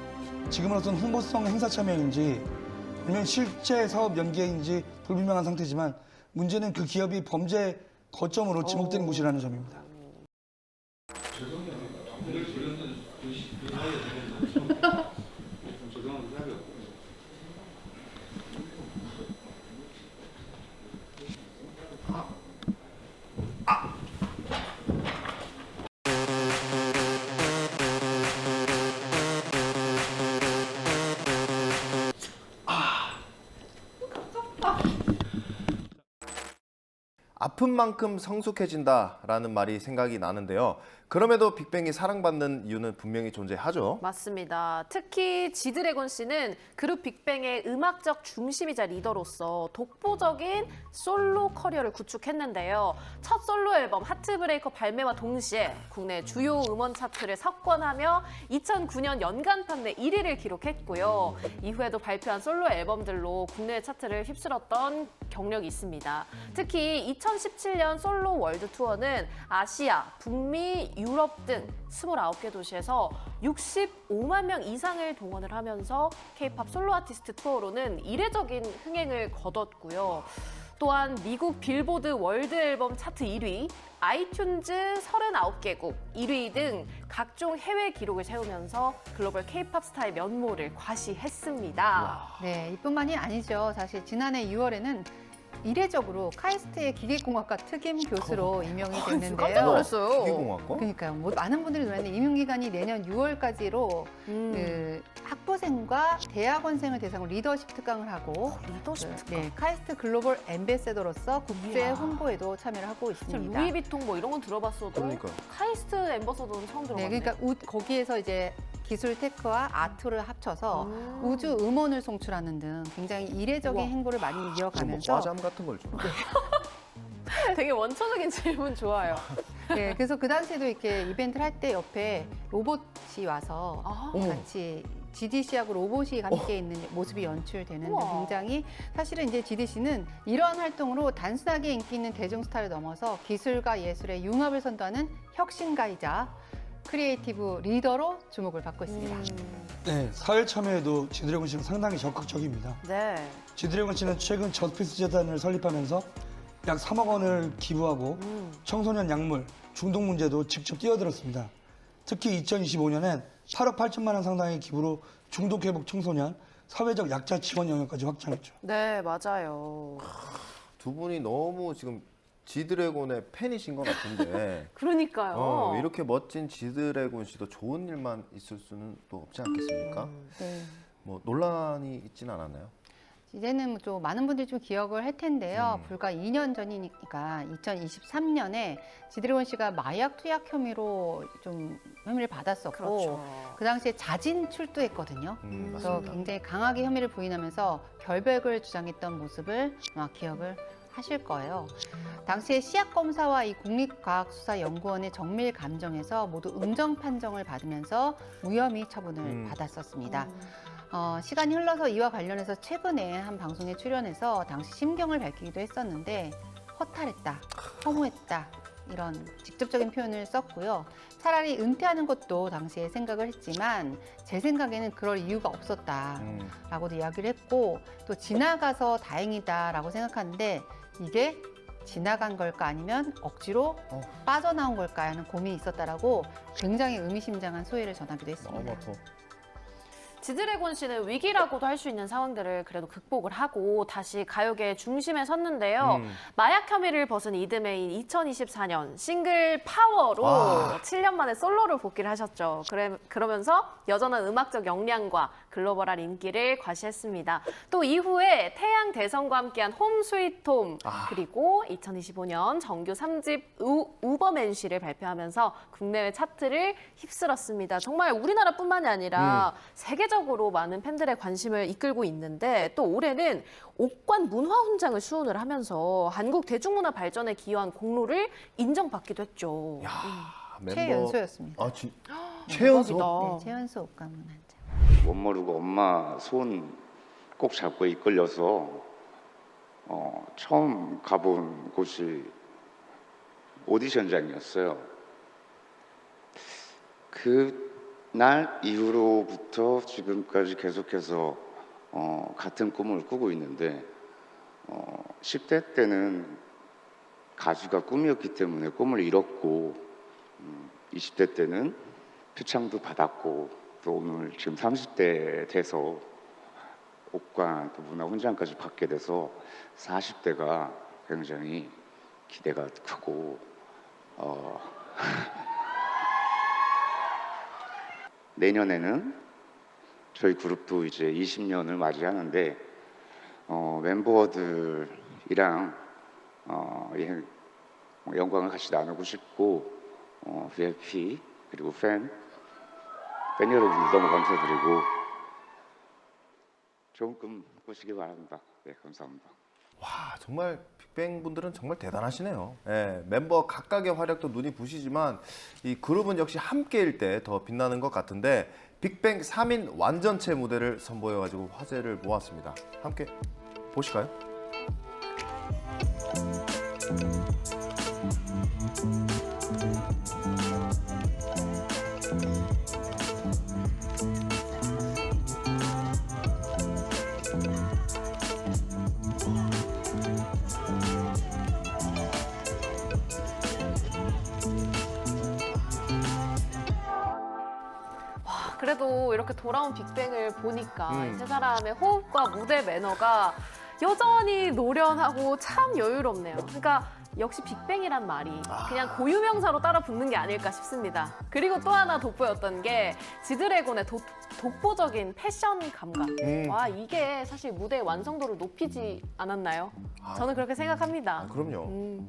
지금으로서는 홍보성 행사 참여인지 아니면 실제 사업 연계인지 불분명한 상태지만 문제는 그 기업이 범죄 거점으로 지목된 곳이라는 점입니다. 아픈 만큼 성숙해진다라는 말이 생각이 나는데요. 그럼에도 빅뱅이 사랑받는 이유는 분명히 존재하죠. 맞습니다. 특히 지드래곤 씨는 그룹 빅뱅의 음악적 중심이자 리더로서 독보적인 솔로 커리어를 구축했는데요. 첫 솔로 앨범 하트브레이커 발매와 동시에 국내 주요 음원 차트를 석권하며 2009년 연간 판매 1위를 기록했고요. 이후에도 발표한 솔로 앨범들로 국내 차트를 휩쓸었던 경력이 있습니다. 특히 2017년 솔로 월드 투어는 아시아, 북미, 유럽 등 29개 도시에서 65만 명 이상을 동원을 하면서 K-팝 솔로 아티스트 투어로는 이례적인 흥행을 거뒀고요. 또한 미국 빌보드 월드 앨범 차트 1위, 아이튠즈 39개국 1위 등 각종 해외 기록을 세우면서 글로벌 K-팝 스타의 면모를 과시했습니다. 네, 이뿐만이 아니죠. 사실 지난해 6월에는 이례적으로 카이스트의 기계공학과 특임 교수로 임명이 깜짝 됐는데요. 놀랐어요. 기계공학과? 그러니까요. 뭐 많은 분들이 놀랐는데 임용 기간이 내년 6월까지로 그 학부생과 대학원생을 대상으로 리더십 특강을 하고 리더십 네, 카이스트 글로벌 앰베서더로서 국제 이야. 홍보에도 참여를 하고 진짜 있습니다. 루이비통 뭐 이런 건 들어봤어도 그러니까요. 카이스트 엠버서더는 처음 네, 들어봤네요. 그러니까 거기에서 이제 기술 테크와 아트를 합쳐서 우주 음원을 송출하는 등 굉장히 이례적인 우와. 행보를 많이 좀 뭐 이어가면서 과잠 같은 걸 좀. 되게 원초적인 질문 좋아요. 네, 그래서 그 당시에도 이렇게 이벤트를 할 때 옆에 로봇이 와서 아. 같이 GDC하고 로봇이 함께 있는 모습이 연출되는 등 우와. 굉장히 사실은 이제 GDC는 이러한 활동으로 단순하게 인기 있는 대중 스타를 넘어서 기술과 예술의 융합을 선도하는 혁신가이자 크리에이티브 리더로 주목을 받고 있습니다. 네, 사회 참여에도 지드래곤 씨는 상당히 적극적입니다. 네. 지드래곤 씨는 최근 저스피스 재단을 설립하면서 약 3억 원을 기부하고 청소년 약물, 중독 문제도 직접 뛰어들었습니다. 특히 2025년엔 8억 8천만 원 상당의 기부로 중독 회복 청소년, 사회적 약자 지원 영역까지 확장했죠. 네, 맞아요. 두 분이 너무 지금 지드래곤의 팬이신 것 같은데 그러니까요. 이렇게 멋진 지드래곤 씨도 좋은 일만 있을 수는 또 없지 않겠습니까? 네. 뭐 논란이 있진 않았나요? 이제는 좀 많은 분들이 좀 기억을 할 텐데요. 불과 2년 전이니까 2023년에 지드래곤 씨가 마약 투약 혐의로 좀 혐의를 받았었고 그렇죠. 그 당시에 자진 출두했거든요. 그래서 맞습니다. 굉장히 강하게 혐의를 부인하면서 결백을 주장했던 모습을 아마 기억을 하실 거예요. 당시에 시약검사와 이 국립과학수사연구원의 정밀 감정에서 모두 음정 판정을 받으면서 무혐의 처분을 받았었습니다. 시간이 흘러서 이와 관련해서 최근에 한 방송에 출연해서 당시 심경을 밝히기도 했었는데 허탈했다, 허무했다 이런 직접적인 표현을 썼고요. 차라리 은퇴하는 것도 당시에 생각을 했지만 제 생각에는 그럴 이유가 없었다라고도 이야기를 했고 또 지나가서 다행이다라고 생각하는데 이게 지나간 걸까 아니면 억지로 빠져나온 걸까 하는 고민이 있었다라고 굉장히 의미심장한 소회를 전하기도 너무 했습니다. 아파. 지드래곤 씨는 위기라고도 할 수 있는 상황들을 그래도 극복을 하고 다시 가요계의 중심에 섰는데요. 마약 혐의를 벗은 이듬해인 2024년 싱글 파워로 7년 만에 솔로를 복귀를 하셨죠. 그러면서 여전한 음악적 역량과 글로벌한 인기를 과시했습니다. 또 이후에 태양 대성과 함께한 홈 스위트 홈 그리고 2025년 정규 3집 우버맨쉬를 발표하면서 국내외 차트를 휩쓸었습니다. 정말 우리나라뿐만이 아니라 세계적으로 많은 팬들의 관심을 이끌고 있는데 또 올해는 옥관 문화훈장을 수훈을 하면서 한국 대중문화 발전에 기여한 공로를 인정받기도 했죠. 최연소였습니다. 최연소? 네, 최연소 옥관문화훈장. 못 모르고 엄마 손 꼭 잡고 이끌려서 처음 가본 곳이 오디션장이었어요. 그날 이후로부터 지금까지 계속해서 같은 꿈을 꾸고 있는데 10대 때는 가수가 꿈이었기 때문에 꿈을 잃었고 20대 때는 표창도 받았고 또 오늘 지금 30대 돼서 옥관 또 문화훈장까지 받게 돼서 40대가 굉장히 기대가 크고 내년에는 저희 그룹도 이제 20년을 맞이하는데 멤버들이랑 영광을 같이 나누고 싶고 VIP 그리고 팬 여러분들 너무 감사드리고 좋은 꿈 꾸시기 바랍니다. 네, 감사합니다. 와, 정말 빅뱅 분들은 정말 대단하시네요. 예, 멤버 각각의 활약도 눈이 부시지만 이 그룹은 역시 함께일 때 더 빛나는 것 같은데 빅뱅 3인 완전체 무대를 선보여가지고 화제를 모았습니다. 함께 보실까요? 그래도 이렇게 돌아온 빅뱅을 보니까 이 세 사람의 호흡과 무대 매너가 여전히 노련하고 참 여유롭네요. 그러니까 역시 빅뱅이란 말이 그냥 고유명사로 따라 붙는 게 아닐까 싶습니다. 그리고 또 하나 돋보였던 게 지드래곤의 독보적인 패션 감각. 와, 이게 사실 무대의 완성도를 높이지 않았나요? 저는 그렇게 생각합니다. 그럼요.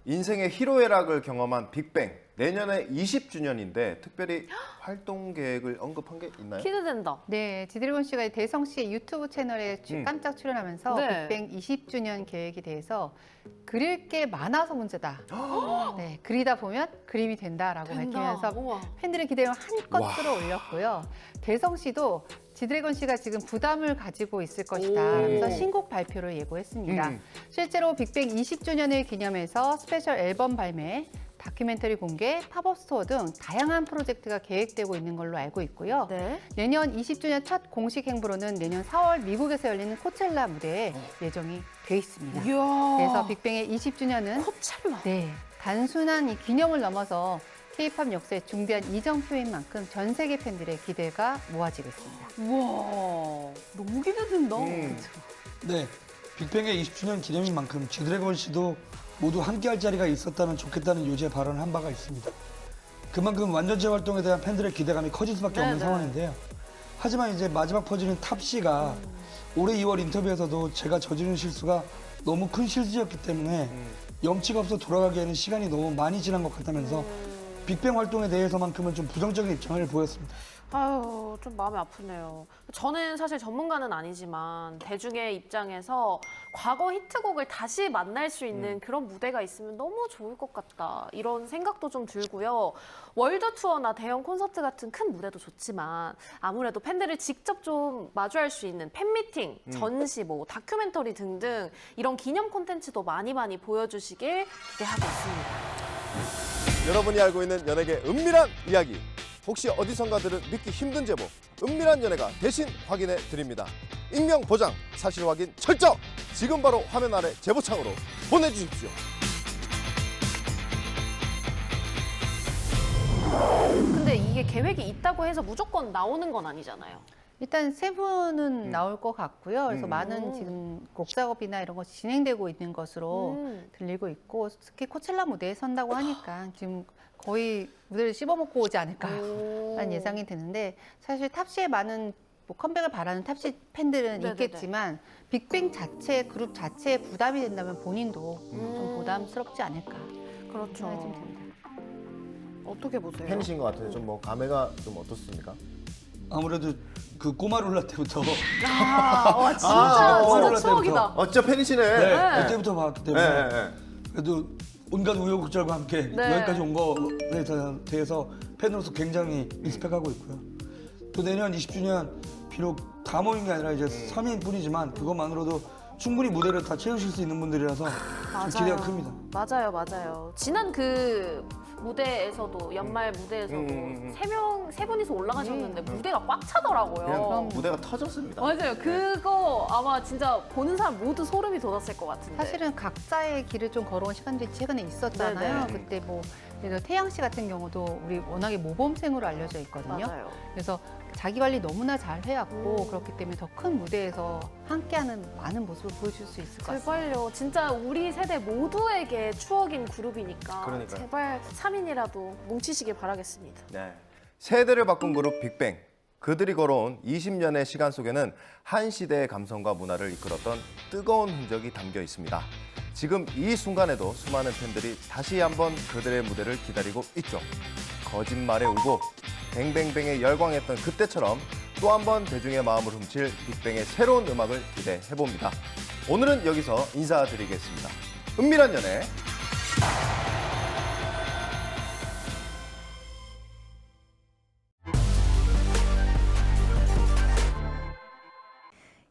인생의 희로애락을 경험한 빅뱅. 내년에 20주년인데 특별히 활동 계획을 언급한 게 있나요? 네, 기대된다. 지드래곤 씨가 대성 씨의 유튜브 채널에 깜짝 출연하면서 네. 빅뱅 20주년 계획에 대해서 그릴 게 많아서 문제다. 네, 그리다 보면 그림이 된다라고 밝히면서 우와. 팬들의 기대를 한껏 끌어올렸고요. 대성 씨도 지드래곤 씨가 지금 부담을 가지고 있을 것이다. 그래서 신곡 발표를 예고했습니다. 실제로 빅뱅 20주년을 기념해서 스페셜 앨범 발매, 다큐멘터리 공개, 팝업 스토어 등 다양한 프로젝트가 계획되고 있는 걸로 알고 있고요. 네. 내년 20주년 첫 공식 행보로는 내년 4월 미국에서 열리는 코첼라 무대에 예정이 돼 있습니다. 이야. 그래서 빅뱅의 20주년은 코첼라. 네, 단순한 이 기념을 넘어서 K-팝 역사의 중대한 이정 표인 만큼 전 세계 팬들의 기대가 모아지고 있습니다. 우와. 너무 기대된다. 네, 빅뱅의 20주년 기념인 만큼 지드래곤 씨도 모두 함께할 자리가 있었다면 좋겠다는 요지의 발언을 한 바가 있습니다. 그만큼 완전체 활동에 대한 팬들의 기대감이 커질 수밖에 없는 상황인데요. 하지만 이제 마지막 퍼즐인 탑 씨가 올해 2월 인터뷰에서도 제가 저지른 실수가 너무 큰 실수였기 때문에 염치가 없어 돌아가기에는 시간이 너무 많이 지난 것 같다면서 빅뱅 활동에 대해서만큼은 좀 부정적인 입장을 보였습니다. 아유, 좀 마음이 아프네요. 저는 사실 전문가는 아니지만 대중의 입장에서 과거 히트곡을 다시 만날 수 있는 그런 무대가 있으면 너무 좋을 것 같다. 이런 생각도 좀 들고요. 월드 투어나 대형 콘서트 같은 큰 무대도 좋지만 아무래도 팬들을 직접 좀 마주할 수 있는 팬미팅, 전시, 뭐 다큐멘터리 등등 이런 기념 콘텐츠도 많이 보여주시길 기대하고 있습니다. 여러분이 알고 있는 연예계 은밀한 이야기. 혹시 어디선가 들은 믿기 힘든 제보, 은밀한 연예가 대신 확인해 드립니다. 익명 보장, 사실 확인 철저! 지금 바로 화면 아래 제보창으로 보내주십시오. 근데 이게 계획이 있다고 해서 무조건 나오는 건 아니잖아요. 일단 세 분은 나올 것 같고요. 그래서 많은 지금 곡 작업이나 이런 것이 진행되고 있는 것으로 들리고 있고, 특히 코첼라 무대에 선다고 하니까 지금 거의 무대를 씹어먹고 오지 않을까라는 예상이 드는데, 사실 탑시의 많은 뭐 컴백을 바라는 탑시 팬들은 네네네. 있겠지만 빅뱅 자체, 그룹 자체에 부담이 된다면 본인도 좀 부담스럽지 않을까 그렇죠. 생각이 좀 듭니다. 어떻게 보세요? 팬이신 것 같아요. 좀 뭐 감회가 좀 어떻습니까? 아무래도 그 꼬마룰라 때부터 와, 진짜 꼬마룰라 추억이다. 진짜 팬이시네. 네, 그때부터 봤기 때문에 네. 그래도 온갖 우여곡절과 함께 네. 여기까지 온 거에 대해서 팬으로서 굉장히 리스펙하고 있고요. 또 내년 20주년 비록 다 모인 게 아니라 이제 3인 뿐이지만 그것만으로도 충분히 무대를 다 채우실 수 있는 분들이라서 좀 기대가 큽니다. 맞아요. 지난 그 무대에서도 연말 무대에서도 세 분이서 올라가셨는데 무대가 꽉 차더라고요. 그냥 무대가 터졌습니다. 맞아요. 그거 아마 진짜 보는 사람 모두 소름이 돋았을 것 같은데. 사실은 각자의 길을 좀 걸어온 시간들이 최근에 있었잖아요. 네네. 그때 뭐 예를 들어 태양 씨 같은 경우도 우리 워낙에 모범생으로 알려져 있거든요. 맞아요. 그래서 자기 관리 너무나 잘 해왔고 그렇기 때문에 더 큰 무대에서 함께하는 많은 모습을 보여줄 수 있을 것 같습니다. 제발요. 진짜 우리 세대 모두에게 추억인 그룹이니까 그러니까요. 제발 3인이라도 뭉치시길 바라겠습니다. 네. 세대를 바꾼 그룹 빅뱅. 그들이 걸어온 20년의 시간 속에는 한 시대의 감성과 문화를 이끌었던 뜨거운 흔적이 담겨 있습니다. 지금 이 순간에도 수많은 팬들이 다시 한번 그들의 무대를 기다리고 있죠. 거짓말에 울고 뱅뱅뱅에 열광했던 그때처럼 또 한 번 대중의 마음을 훔칠 빅뱅의 새로운 음악을 기대해봅니다. 오늘은 여기서 인사드리겠습니다. 은밀한 연애.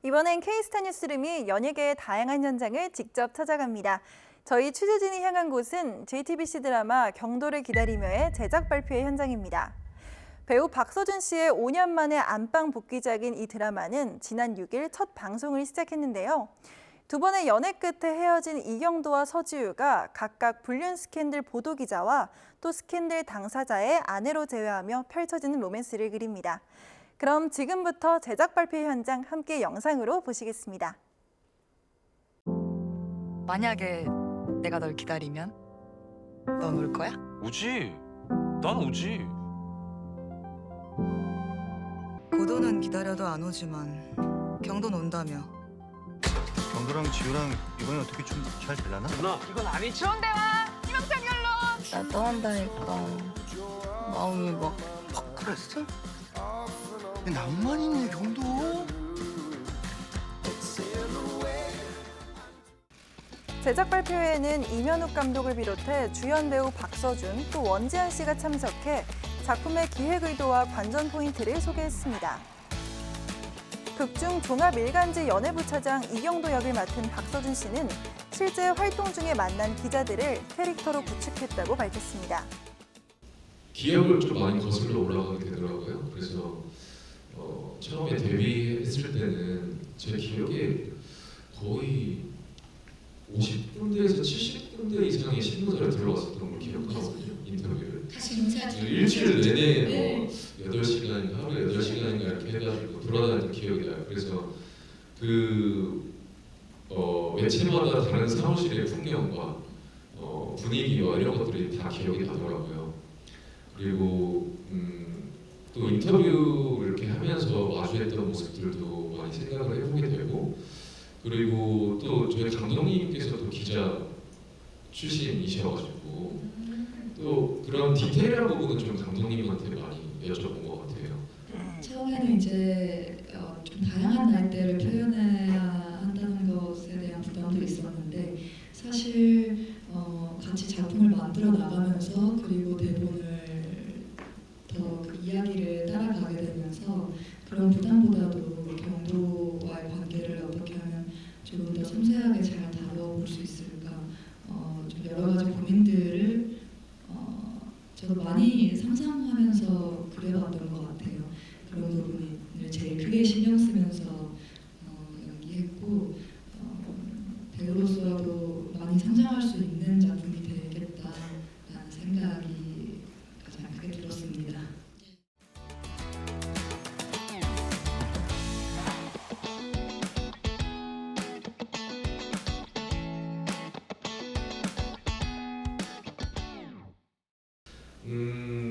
이번엔 K스타 뉴스룸이 연예계의 다양한 현장을 직접 찾아갑니다. 저희 취재진이 향한 곳은 JTBC 드라마 경도를 기다리며의 제작 발표의 현장입니다. 배우 박서준 씨의 5년 만에 안방 복귀작인 이 드라마는 지난 6일 첫 방송을 시작했는데요. 두 번의 연애 끝에 헤어진 이경도와 서지우가 각각 불륜 스캔들 보도기자와 또 스캔들 당사자의 아내로 제외하며 펼쳐지는 로맨스를 그립니다. 그럼 지금부터 제작 발표 현장 함께 영상으로 보시겠습니다. 만약에 내가 널 기다리면 넌 올 거야? 오지. 난 오지. 고도는 기다려도 안 오지만 경도는 온다며. 경도랑 지우랑 이번에 어떻게 좀 잘 되려나? 누나, 이건 아니지. 나 떠난다니까 마음이 막 그랬어? 낭만 있네 경도. 제작 발표회에는 이면욱 감독을 비롯해 주연 배우 박서준 또 원지한 씨가 참석해 작품의 기획 의도와 관전 포인트를 소개했습니다. 극중 종합 일간지 연예부차장 이경도 역을 맡은 박서준 씨는 실제 활동 중에 만난 기자들을 캐릭터로 구축했다고 밝혔습니다. 기억을 좀 많이 거슬러 올라가게 되더라고요. 그래서 처음에 데뷔했을 때는 제 기억에 거의 50군데에서 70군데 이상의 신문사를 들어갔었던 걸 기억하거든요. 인터뷰를. 일주일 내내 뭐 8시간, 하루에 8시간인가 이렇게 해가지고 돌아다니는 기억이 나요. 그래서 그 매체마다 다른 사무실의 풍경과 분위기와 이런 것들이 다 기억이 나더라고요. 그리고 또 인터뷰 이렇게 하면서 마주했던 모습들도 많이 생각을 해보게 되고, 그리고 또 저희 감독님께서도 기자 출신이셔가지고 또 그런 디테일한 부분은 좀 감독님한테 많이 여쭤본 것 같아요. 처음에는 이제 좀 다양한 나이대를 표현해야 한다는 것에 대한 부담도 있었는데, 사실 같이 작품을 만들어 나가면서 그리고 대본을 더 그 이야기를 따라가게 되면서 그런 부담보다도 경도와의 관계를 어떻게 하면 조금 더 섬세하게 잘 다뤄볼 수 있을까, 좀 여러 가지 고민들을 저도 많이 상상하면서 그려봤던 것 같아요. 그런 부분을 제일 크게 신경 쓰면서 연기했고, 배우로서도 많이 성장할 수 있는 작품이 되겠다라는 생각이 가장 크게 들었습니다.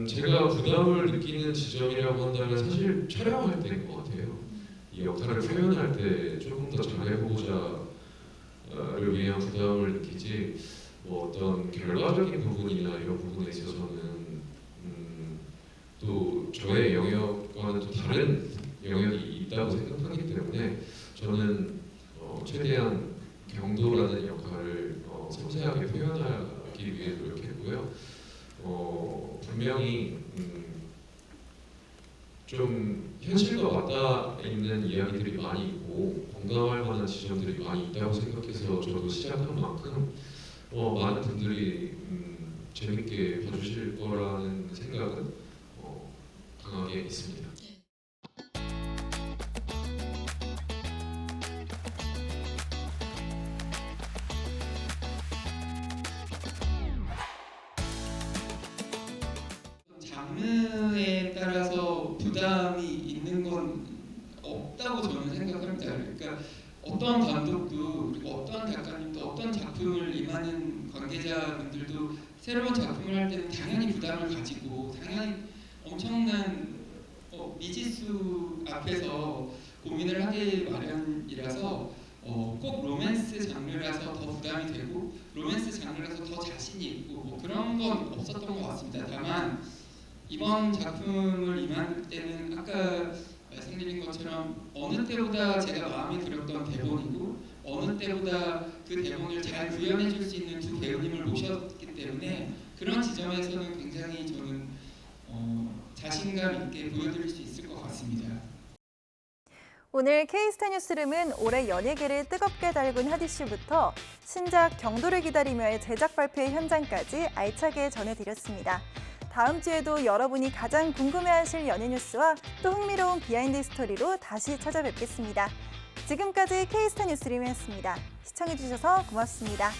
제가 부담을 느끼는 지점이라고 한다면 사실 촬영할 때인 것 같아요. 이 역할을 표현할 때 조금 더 잘해보자를 위한 부담을 느끼지, 뭐 어떤 결과적인 부분이나 이런 부분에 있어서는 또 저의 영역과는 또 다른 영역이 있다고 생각하기 때문에 저는 최대한 경도라는 역할을 섬세하게 표현하기 위해 노력했고요. 분명히 좀 현실과 맞닿아 있는 이야기들이 많이 있고 공감할 만한 지점들이 많이 있다고 생각해서 저도 시작한 만큼 많은 분들이 재밌게 봐주실 거라는 생각은 강하게 있습니다. 장르에 따라서 부담이 있는 건 없다고 저는 생각합니다. 그러니까 어떤 감독도 그리고 어떤 작가님도 어떤 작품을 임하는 관계자분들도 새로운 작품을 할 때는 당연히 부담을 가지고 당연히 엄청난 미지수 앞에서 고민을 하기 마련이라서 꼭 로맨스 장르라서 더 부담이 되고 로맨스 장르라서 더 자신이 있고 뭐 그런 건 없었던 것 같습니다. 다만 이번 작품을 임할 때는 아까 말씀드린 것처럼 어느 때보다 제가 마음에 들었던 대본이고 어느 때보다 그 대본을 잘 구현해 줄 수 있는 두 배우님을 모셨기 때문에 그런 지점에서는 굉장히 저는 자신감 있게 보여드릴 수 있을 것 같습니다. 오늘 K스타 뉴스룸은 올해 연예계를 뜨겁게 달군 하디슈부터 신작 경도를 기다리며의 제작 발표의 현장까지 알차게 전해드렸습니다. 다음 주에도 여러분이 가장 궁금해하실 연예 뉴스와 또 흥미로운 비하인드 스토리로 다시 찾아뵙겠습니다. 지금까지 K스타 뉴스룸이었습니다. 시청해주셔서 고맙습니다.